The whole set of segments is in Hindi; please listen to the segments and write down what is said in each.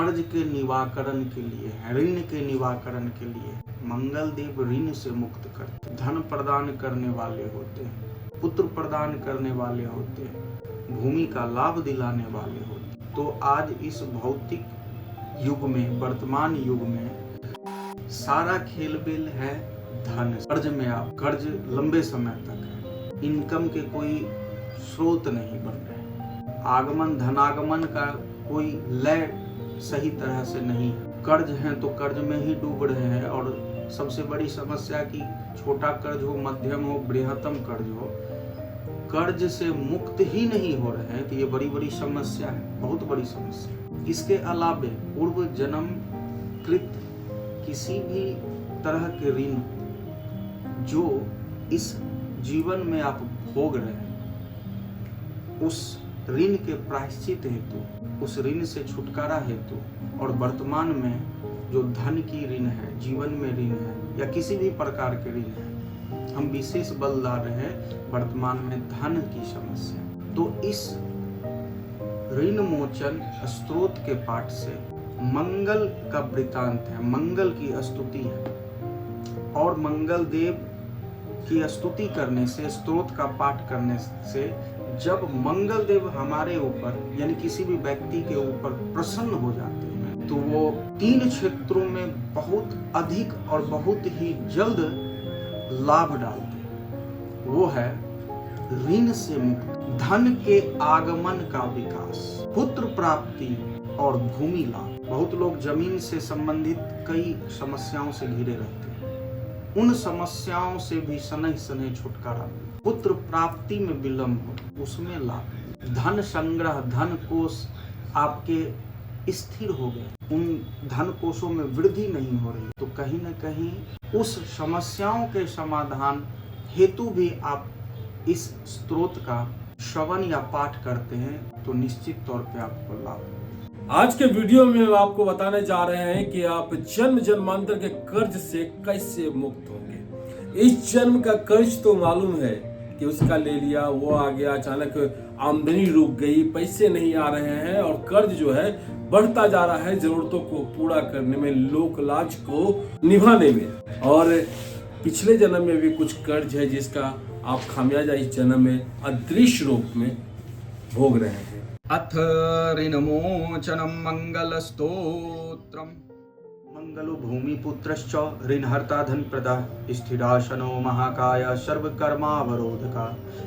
कर्ज के निवारण के लिए, ऋण के निवारण के लिए मंगल देव ऋण से मुक्त करते, धन प्रदान करने वाले होते हैं, पुत्र प्रदान करने वाले होते हैं, भूमि का लाभ दिलाने वाले होते हैं। तो आज इस भौतिक युग में, वर्तमान युग में सारा खेल बेल है धन। कर्ज में आप, कर्ज लंबे समय तक है, इनकम के कोई स्रोत नहीं बन रहे, आगमन धनागमन का कोई लय सही तरह से नहीं है। कर्ज है तो कर्ज में ही डूब रहे हैं, और सबसे बड़ी समस्या कि छोटा कर्ज हो, मध्यम हो, बृहत्तम कर्ज हो, कर्ज से मुक्त ही नहीं हो रहे हैं। तो ये बड़ी बड़ी समस्या है, बहुत बड़ी समस्या। इसके अलावे पूर्व जन्म कृत किसी भी तरह के ऋण जो इस जीवन में आप भोग रहे हैं, उस ऋण के प्रायश्चित हेतु, उस ऋण से छुटकारा हेतु, और वर्तमान में जो धन की ऋण है, जीवन में ऋण है, या किसी भी प्रकार के ऋण है, हम विशेष बल डाल रहे हैं वर्तमान में धन की समस्या। तो इस ऋण मोचन स्तोत्र के पाठ से मंगल का वृतांत है, मंगल की स्तुति है, और मंगल देव की स्तुति करने से, स्तोत्र का पाठ करने से, जब मंगल देव हमारे ऊपर यानी किसी भी व्यक्ति के ऊपर प्रसन्न हो जाते हैं, तो वो 3 क्षेत्रों में बहुत अधिक और बहुत ही जल्द लाभ डालते हैं। वो है ऋण से मुक्त, धन के आगमन का विकास, पुत्र प्राप्ति और भूमि लाभ। बहुत लोग जमीन से संबंधित कई समस्याओं से घिरे रहते हैं, उन समस्याओं से भी शनै शनै छुटकारा, पुत्र प्राप्ति में विलंब हो, उसमें लाभ, धन संग्रह, धन कोष आपके स्थिर हो गए, उन धन कोषों में वृद्धि नहीं हो रही, तो कहीं न कहीं उस समस्याओं के समाधान हेतु भी आप इस स्तोत्र का श्रवण या पाठ करते हैं, तो निश्चित तौर पे आपको लाभ। आज के वीडियो में हम आपको बताने जा रहे हैं कि आप जन्म जन्मांतर के कर्ज से कैसे मुक्त होंगे। इस जन्म का कर्ज तो मालूम है कि उसका ले लिया, वो आ गया, अचानक आमदनी रुक गई, पैसे नहीं आ रहे हैं, और कर्ज जो है बढ़ता जा रहा है जरूरतों को पूरा करने में, लोक लाज को निभाने में। और पिछले जन्म में भी कुछ कर्ज है जिसका आप खामियाजा इस जन्म में अदृश्य रूप में भोग रहे हैं। अथ ऋणमोचनम मंगल स्तोत्रम। मंगलो भूमिपुत्रश्च ऋणहर्ता धनप्रदा स्थिरासनो महाकाय सर्वकर्मावरोधका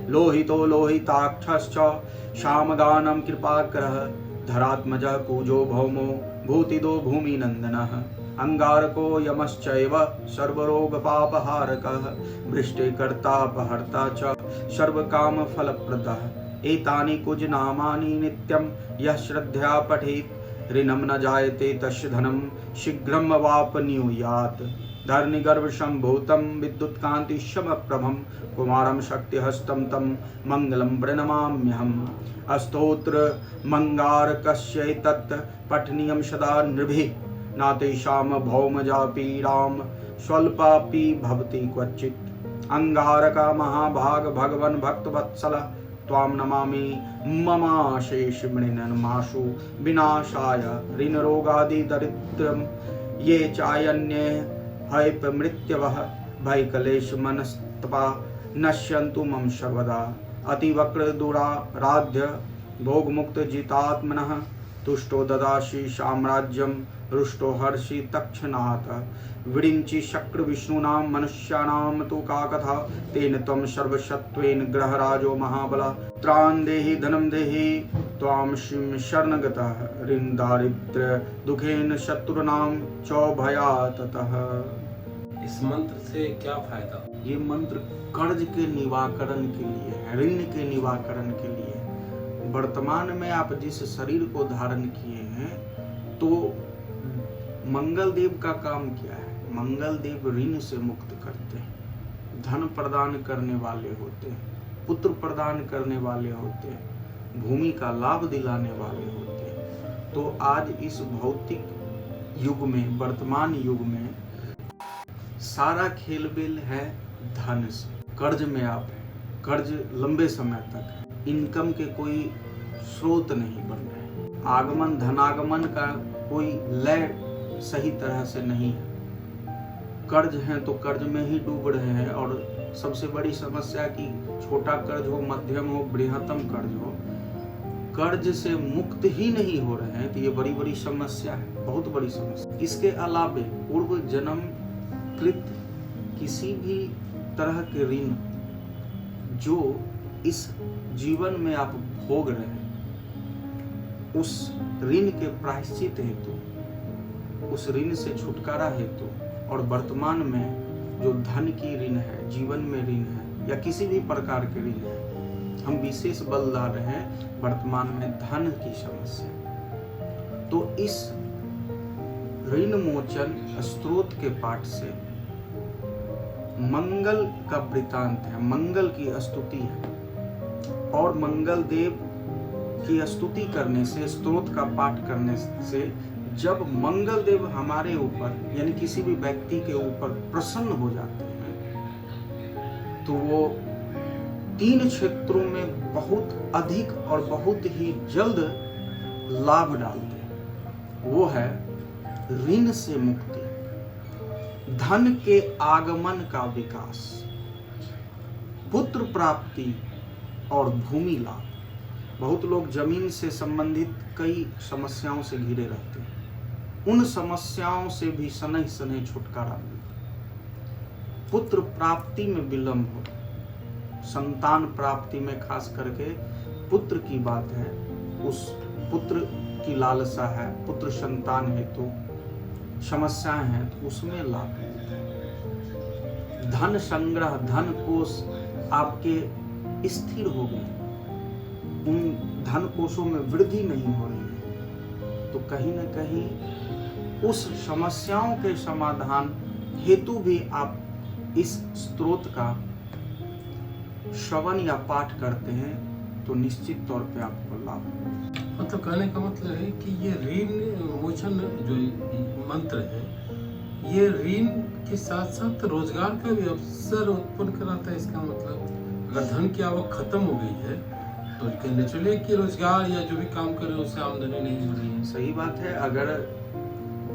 लोहितो लोहिताक्षश्च श्यामगानं कृपाकरः धरात्मजः कुजो भौमो भूतिदो भूमिनन्दनः अंगारको यमश्चैव सर्वरोगपापहारकः वृष्टिकर्तापहर्ता च सर्वकामफलप्रदः एतानि कुज नामानि नित्यं यः श्रद्धया पठेत् ऋणं न जायते तस्य धनं शीघ्रं वापनुयात् धरणिगर्भसम्भूतं विद्युत्कान्तिशमप्रभं कुमारं शक्तिहस्तं तं मंगलं प्रणमाम्यहम्। स्तोत्र मंगारकस्यैतत् पठनीयं सदा नृभिः न तेषां भौमजा पीडां स्वल्पापि भवति क्वचित्। अंगारका महाभाग भगवन् भक्तवत्सल त्वां नमामि ममाशेष मृणन्माशु विनाशाय ऋणरोगादि दरिद्रं ये चायन्ये हैपमृत्यवः भयक्लेश मनस्तपा नश्यन्तु मम सर्वदा। अतिवक्र दुराराध्य भोगमुक्त जितात्मनः तुष्टो ददासि साम्राज्यं रुष्टो हर्षि तक्षणात् विरिञ्चि शक्र विष्णूनां मनुष्याणां तु का कथा तेन त्वं सर्वशत्वेन ग्रहराजो महाबला त्राण देहि धनं देहि त्वां शिं शरणगतः ऋण दारिद्र्य दुखेन शत्रुनां चौभयाततः। इस मंत्र से क्या फायदा? ये मंत्र कर्ज के निवारण के लिए, ऋण के निवारण के लिए। वर्तमान में आप जिस शरीर को धारण किए हैं, तो मंगल देव का काम क्या है? मंगल देव ऋण से मुक्त करते हैं, धन प्रदान करने वाले होते हैं, पुत्र प्रदान करने वाले होते हैं, भूमि का लाभ दिलाने वाले होते हैं। तो आज इस भौतिक युग में, वर्तमान युग में सारा खेल बेल है धन से। कर्ज में आप हैं, कर्ज लंबे समय तक है, इनकम के कोई स्रोत नहीं बन रहे, आगमन धनागमन का कोई लय सही तरह से नहीं है। कर्ज हैं तो कर्ज में ही डूब रहे हैं, और सबसे बड़ी समस्या कि छोटा कर्ज हो, मध्यम हो, बृहत्तम कर्ज हो, कर्ज से मुक्त ही नहीं हो रहे हैं। तो ये बड़ी बड़ी समस्या है, बहुत बड़ी समस्या। इसके अलावे पूर्व जन्म कृत किसी भी तरह के ऋण जो इस जीवन में आप भोग रहे हैं, उस ऋण के प्रायश्चित हेतु, उस ऋण से छुटकारा हेतु, और वर्तमान में जो धन की ऋण है, जीवन में ऋण है, या किसी भी प्रकार के ऋण है, हम विशेष बल डाल रहे हैं वर्तमान में धन की समस्या। तो इस ऋण मोचन स्तोत्र के पाठ से मंगल का वृतांत है, मंगल की स्तुति है, और मंगल देव की स्तुति करने से, स्तोत्र का पाठ करने से, जब मंगल देव हमारे ऊपर यानी किसी भी व्यक्ति के ऊपर प्रसन्न हो जाते हैं, तो वो 3 क्षेत्रों में बहुत अधिक और बहुत ही जल्द लाभ डालते हैं। वो है ऋण से मुक्ति, धन के आगमन का विकास, पुत्र प्राप्ति और भूमि लाभ। बहुत लोग जमीन से संबंधित कई समस्याओं से घिरे रहते हैं, उन समस्याओं से भी शनै शनै छुटकारा मिलता। पुत्र प्राप्ति में विलंब हो, संतान प्राप्ति में खास करके पुत्र की बात है, उस पुत्र की लालसा है, पुत्र संतान हेतु समस्याएं हैं, तो उसमें लाभ है। धन संग्रह, धन कोष आपके स्थिर हो गए, उन धन कोषों में वृद्धि नहीं हो रही है, तो कहीं न कहीं उस समस्याओं के समाधान हेतु भी आप इस स्तोत्र का श्रवण या पाठ करते हैं, तो निश्चित तौर पे आपको लाभ होगा। मतलब कहने का मतलब है कि ये ऋण मोचन जो मंत्र है, ये ऋण के साथ साथ रोजगार का भी अवसर उत्पन्न कराता है। इसका मतलब अगर धन की आवक खत्म हो गई है तो नेचुरली कि रोजगार या जो भी काम कर रहे हैं उससे आमदनी नहीं हो रही है। सही बात है। अगर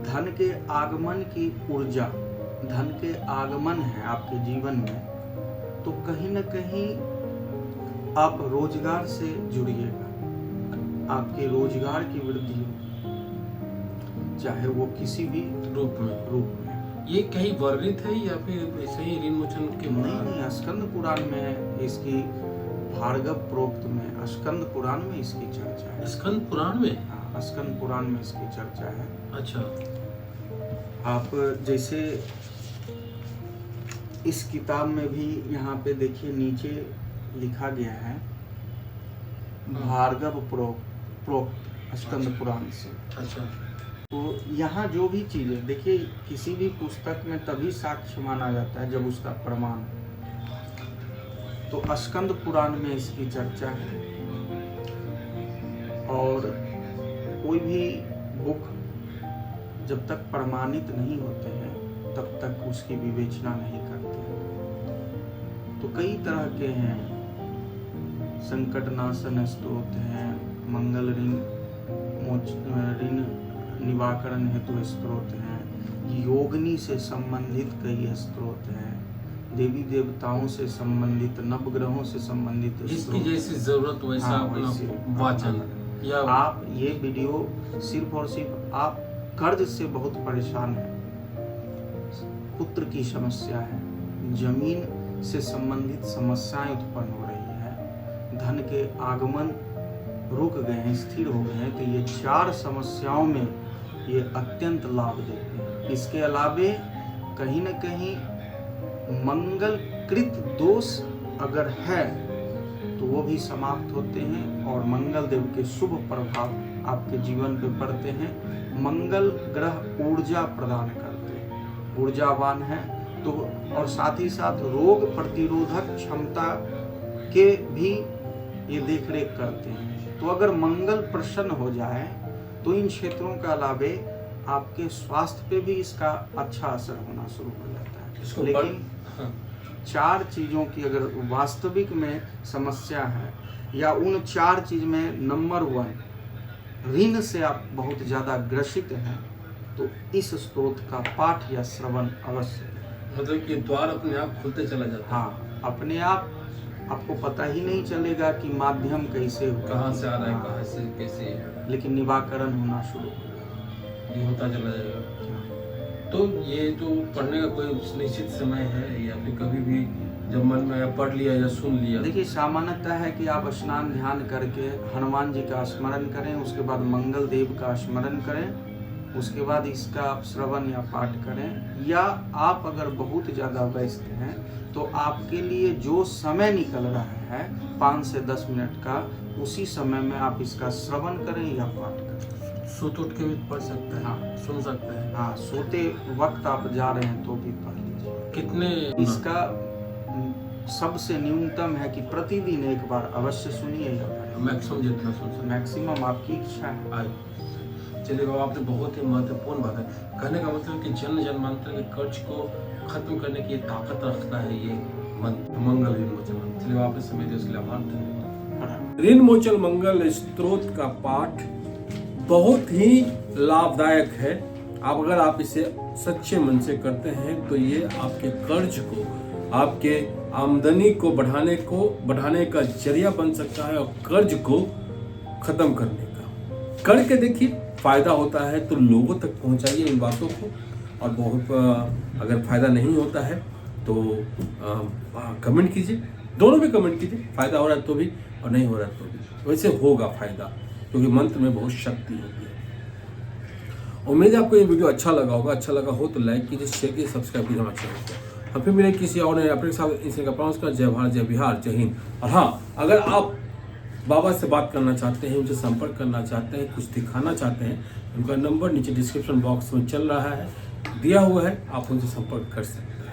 धन के आगमन की ऊर्जा, धन के आगमन है आपके जीवन में, तो कहीं न कहीं आप रोजगार से जुड़िएगा, आपके रोजगार की वृद्धि होगी, चाहे वो किसी भी रूप में। ये कहीं वर्णित है या फिर ऐसे ही ऋण मोचन के? नहीं, स्कंद पुराण में इसकी, भार्गव प्रोक्त में स्कंद पुराण में इसकी चर्चा है। स्कंद पुराण में? हाँ, स्कंद पुराण में इसकी चर्चा है। अच्छा। आप जैसे इस किताब में भी यहाँ पे देखिए नीचे लिखा गया है भार्गव प्रोक्त स्कंद पुराण से। अच्छा। तो यहाँ जो भी चीजें देखिए, किसी भी पुस्तक में तभी साक्ष्य माना जाता है जब उसका प्रमाण है। तो स्कंद पुराण में इसकी चर्चा है, और कोई भी बुक जब तक प्रमाणित नहीं होते हैं तब तक उसकी विवेचना नहीं करते हैं। तो कई तरह के हैं, संकटनाशन स्तोत्र हैं, मंगल ऋण निवारण हेतु स्तोत्र हैं, योगिनी से संबंधित कई स्तोत्र हैं, देवी देवताओं से संबंधित, नवग्रहों से संबंधित, जिसकी जैसी जरूरत वैसा अपना वाचन। या आप ये वीडियो सिर्फ और सिर्फ आप कर्ज से बहुत परेशान हैं, पुत्र की समस्या है, जमीन से संबंधित समस्याएं उत्पन्न हो रही है, धन के आगमन रुक गए हैं, स्थिर हो गए हैं, तो ये 4 समस्याओं में ये अत्यंत लाभ देते हैं। इसके अलावे कहीं न कहीं मंगल कृत दोष अगर है तो वो भी समाप्त होते हैं, और मंगल देव के शुभ प्रभाव आपके जीवन पे पड़ते हैं। मंगल ग्रह ऊर्जा प्रदान करते हैं, ऊर्जावान है, तो और साथ ही साथ रोग प्रतिरोधक क्षमता के भी ये देखरेख करते हैं। तो अगर मंगल प्रसन्न हो जाए तो इन क्षेत्रों के अलावे आपके स्वास्थ्य पे भी इसका अच्छा असर होना शुरू हो जाता है। लेकिन 4 चीजों की अगर वास्तविक में समस्या है, या उन 4 चीज में नंबर 1 ऋण से आप बहुत ज़्यादा ग्रसित हैं तो इस स्तोत्र का पाठ या श्रवण अवश्य। मतलब कि द्वार अपने आप खुलते चला जाता है। हाँ, अपने आप आपको पता ही नहीं चलेगा कि माध्यम कैसे हुआ, कहाँ से आ रहा है, कहाँ से कैसे, लेकिन निवाकरण होना शुरू हो ये होता चला जाएगा। तो ये तो पढ़ने का कोई निश्चित समय है या फिर कभी भी जब मन में पढ़ लिया या सुन लिया? देखिए, सामान्यतः है कि आप स्नान ध्यान करके हनुमान जी का स्मरण करें, उसके बाद मंगल देव का स्मरण करें, उसके बाद इसका आप श्रवण या पाठ करें। या आप अगर बहुत ज़्यादा व्यस्त हैं तो आपके लिए जो समय निकल रहा है 5 से 10 मिनट का, उसी समय में आप इसका श्रवण करें या पाठ करें। सुत उठ के भी पढ़ सकते हैं, हाँ, सुन सकते हैं। हाँ, सोते वक्त आप जा रहे हैं तो भी पढ़ लीजिए। कितने इसका सबसे न्यूनतम है कि प्रतिदिन एक बार अवश्य सुनिए या पढ़िए। मैक्सिमम जितना सुन सकते मैक्सिमम आपकी इच्छा है। हैं। चलिए बाबा, आपने बहुत ही महत्वपूर्ण बात है। कहने का मतलब कि जन्म जन्मांतर के कर्ज को खत्म करने की ताकत रखता है ये मंत्र, मंगल ऋण मोचन मंत्र। चलिए आपने समय दिया उसके लिए आभार, धन्यवाद। ऋण मोचन मंगल स्त्रोत का पाठ बहुत ही लाभदायक है। अगर आप इसे सच्चे मन से करते हैं तो ये आपके कर्ज को, आपके आमदनी को बढ़ाने का जरिया बन सकता है और कर्ज को खत्म करने का। करके देखिए, फायदा होता है तो लोगों तक पहुंचाइए इन बातों को। और बहुत अगर फायदा नहीं होता है तो कमेंट कीजिए, दोनों भी कमेंट कीजिए, फायदा हो रहा है तो भी और नहीं हो रहा है तो भी। वैसे होगा फायदा, क्योंकि मंत्र में बहुत शक्ति होती है। उम्मीद है आपको ये वीडियो अच्छा लगा होगा। अच्छा लगा हो तो लाइक कीजिए, शेयर कीजिए, सब्सक्राइब कीजिए हमारे चैनल को। हम फिर मिले किसी और नए अपने साथ। इनसे का प्रॉमिस कर, जय भारत, जय बिहार, जय हिंद। और हाँ, अगर आप बाबा से बात करना चाहते हैं, उनसे संपर्क करना चाहते हैं, कुछ दिखाना चाहते हैं, उनका नंबर नीचे डिस्क्रिप्शन बॉक्स में चल रहा है, दिया हुआ है, आप उनसे संपर्क कर सकते हैं।